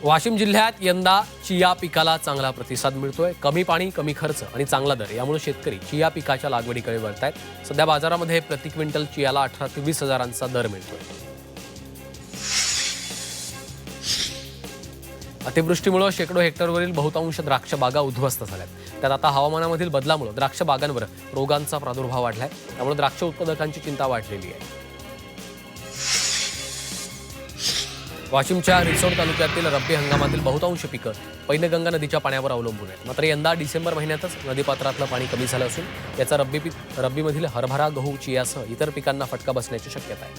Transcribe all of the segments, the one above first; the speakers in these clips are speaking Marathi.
वाशिम जिल्ह्यात यंदा चिया पिकाला चांगला प्रतिसाद मिळतोय। कमी पाणी, कमी खर्च आणि चांगला दर यामुळे शेतकरी चिया पिकाच्या लागवडीकडे वळतायत। सध्या बाजारामध्ये प्रति क्विंटल चियाला 18 ते 20 हजारांचा दर मिळतोय। अतिवृष्टीमुळे शेकडो हेक्टरवरील बहुतांश द्राक्ष बागा उद्ध्वस्त झाल्यात। त्यात आता हवामानामधील बदलामुळे द्राक्ष बागांवर रोगांचा प्रादुर्भाव वाढलाय, त्यामुळे द्राक्ष उत्पादकांची चिंता वाढलेली आहे। वाशिमच्या रिसोड तालुक्यातील रब्बी हंगामातील बहुतांश पिकं पैनगंगा नदीच्या पाण्यावर अवलंबून आहेत। मात्र यंदा डिसेंबर महिन्यातच नदीपात्रातलं पाणी कमी झालं असून याचा रब्बीमधील हरभरा, गहू, चियासह इतर पिकांना फटका बसण्याची शक्यता आहे।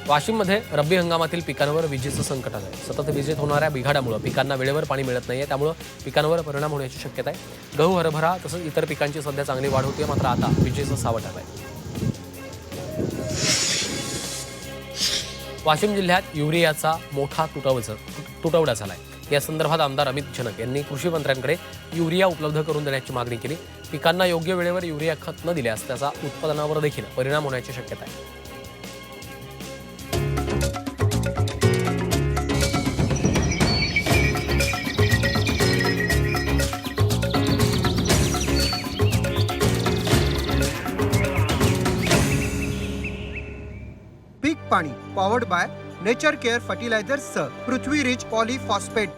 वाशिममध्ये रब्बी हंगामातील पिकांवर विजेचं संकट आलंय। सतत विजेत होणाऱ्या बिघाडामुळे पिकांना वेळेवर पाणी मिळत नाहीये, त्यामुळे पिकांवर परिणाम होण्याची शक्यता आहे। गहू, हरभरा तसंच इतर पिकांची सध्या चांगली वाढ होते, मात्र आता विजेचं सावट आलंय। वाशिम जिल्ह्यात युरियाचा मोठा तुटवडा झालाय। या संदर्भात आमदार अमित जनक यांनी कृषी मंत्र्यांकडे युरिया उपलब्ध करून देण्याची मागणी केली। पिकांना योग्य वेळेवर युरिया खत न दिल्यास त्याचा उत्पादनावर देखील परिणाम होण्याची शक्यता आहे। पीक पाणी powered by nature care fertilisers Prithvi rich poly phosphate.